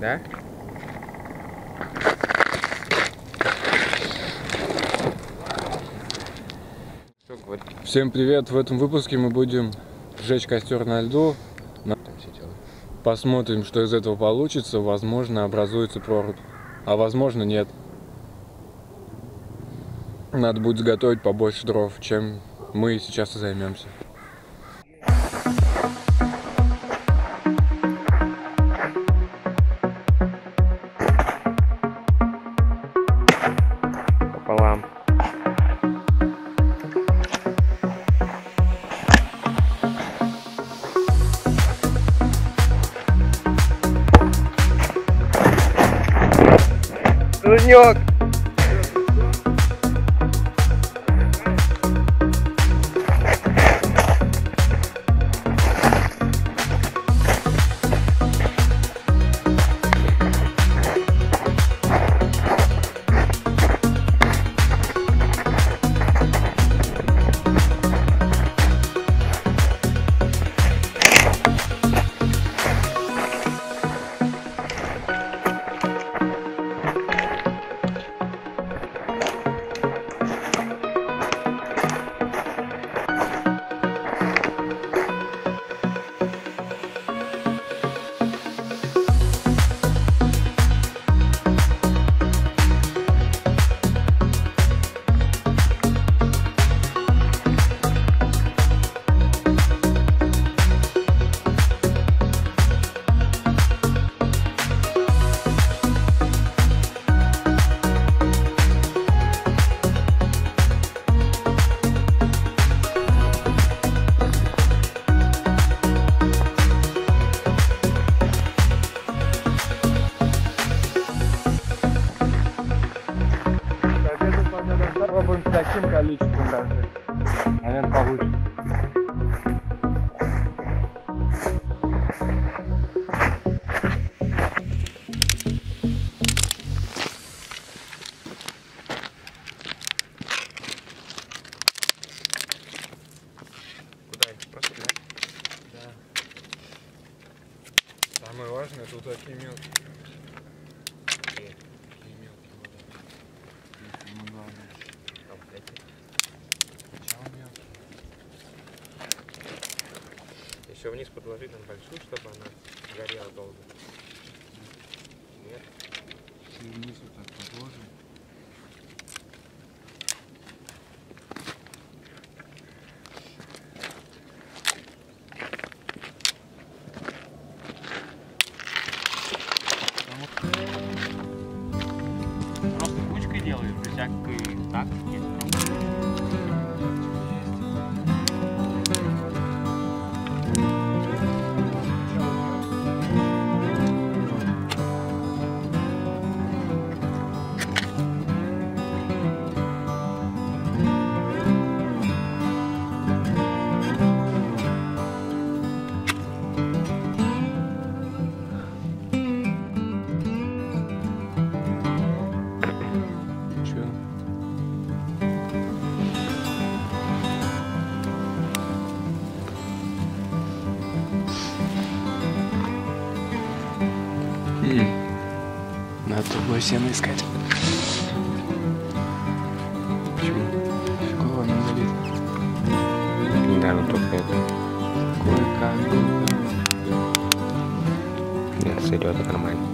Да? Всем привет! В этом выпуске мы будем сжечь костер на льду. Посмотрим, что из этого получится. Возможно, образуется прорубь, а возможно, нет. Надо будет заготовить побольше дров, чем мы сейчас и займемся. Пополам. Тунёк! Попробуем с таким количеством даже. Наверное, получится. Куда их? Просто туда? Да. Самое важное, тут такие мелкие. Такие мелкие вода. Самое главное. Еще вниз подложить нам большую, чтобы она горела долго. Нет. И вниз вот так подложим. Просто кучкой делаешь, без всякой тактики. Надо другое сено искать. Почему? Фигово нам залит. Да, ну только это. Кое-как. Нет, сойдет, это нормально.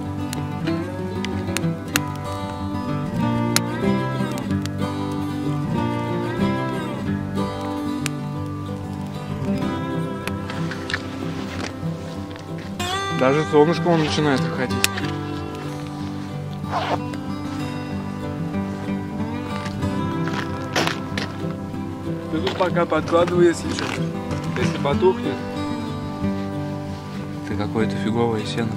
Даже солнышко он начинает выходить. Ты тут пока подкладывай, если что. Если потухнет. Ты какое-то фиговое сено.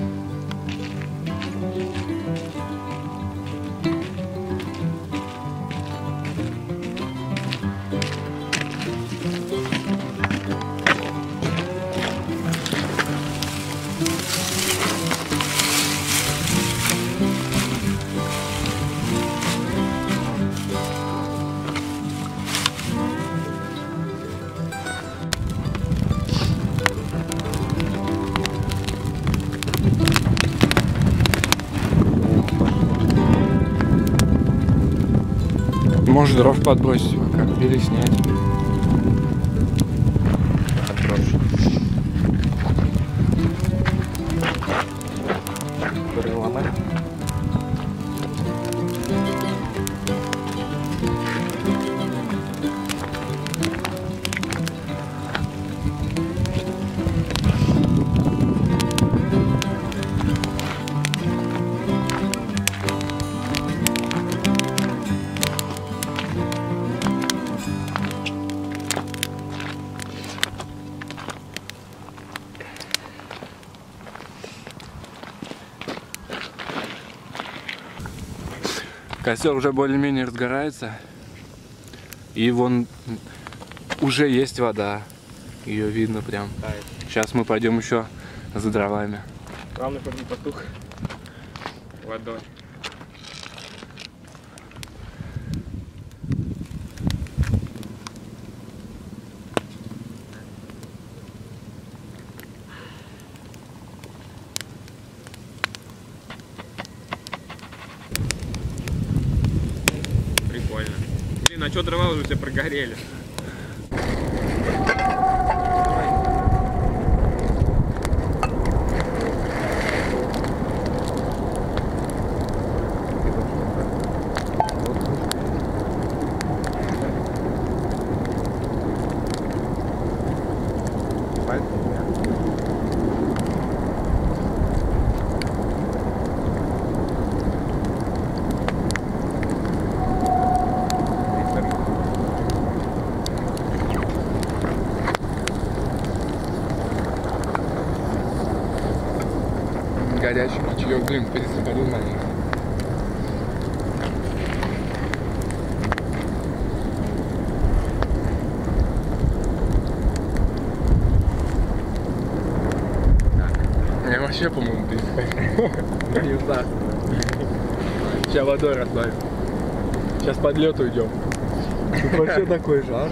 Может дров подбросить пока или снять. Отброшу. Переломать. Костер уже более-менее разгорается. И вон уже есть вода. Ее видно прям. Сейчас мы пойдем еще за дровами. Главное, чтобы не потух водой. Прикольно. Блин, а что дрова уже все прогорели? Горячий ручеек, блин, пересыпали маленько. Я вообще, по-моему, пересыпали. Не знаю. Сейчас водой разбавим. Сейчас под лед уйдем. Тут вообще такой жар.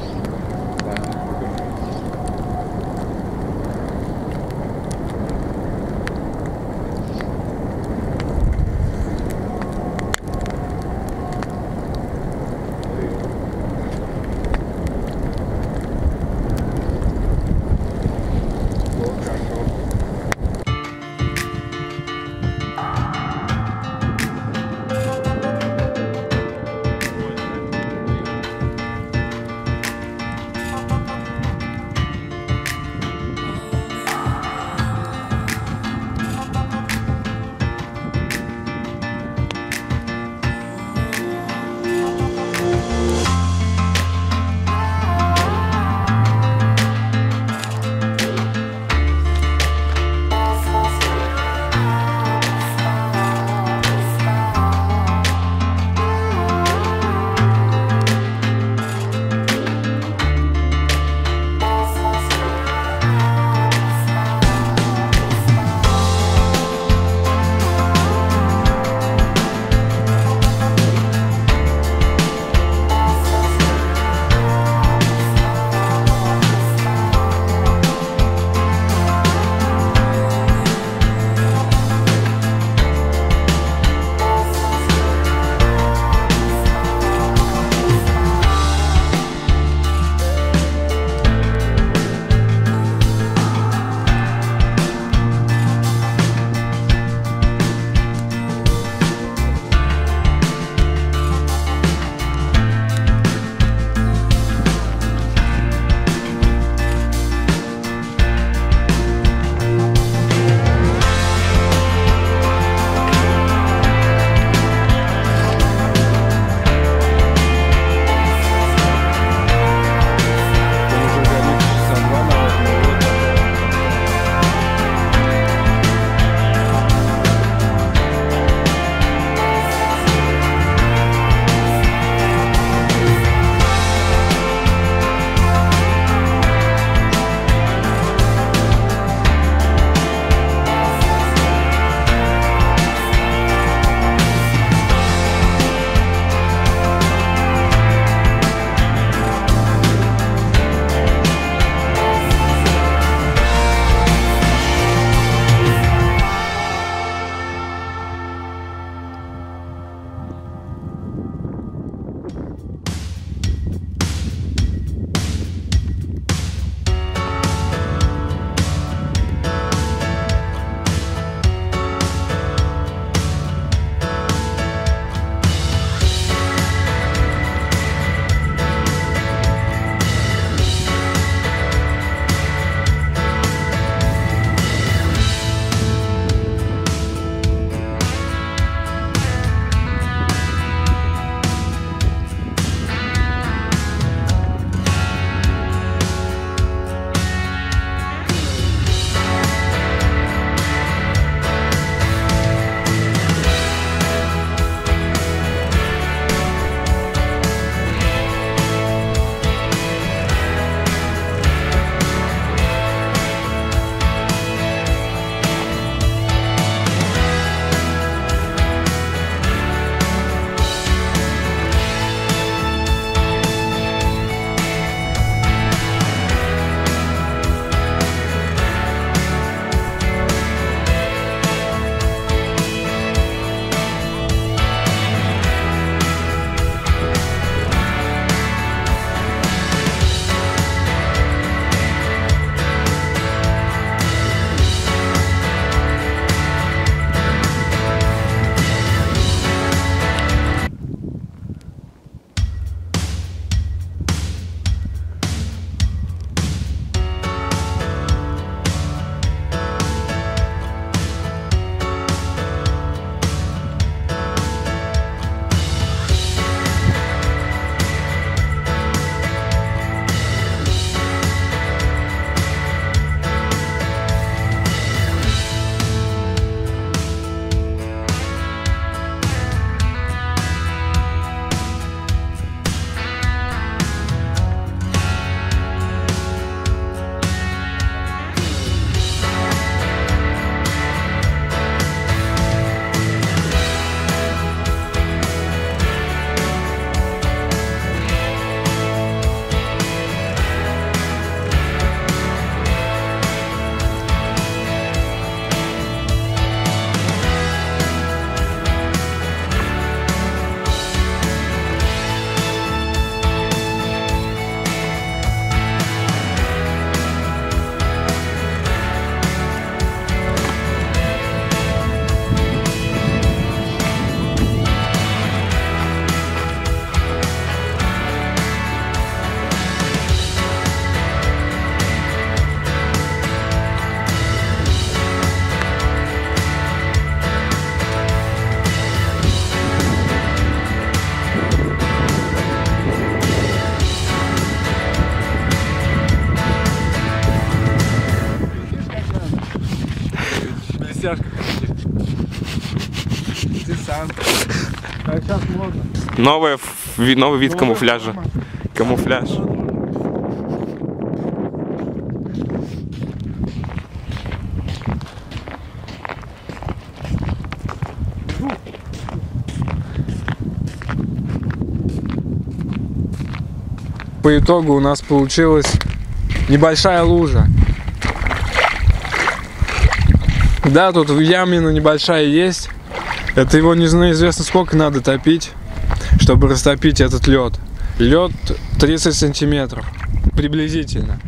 растяжка. Десант. А сейчас модно. Новый вид камуфляжа. Камуфляж. По итогу у нас получилась небольшая лужа. Да, тут ямина небольшая есть. Это его неизвестно сколько надо топить, чтобы растопить этот лед. Лед 30 сантиметров приблизительно.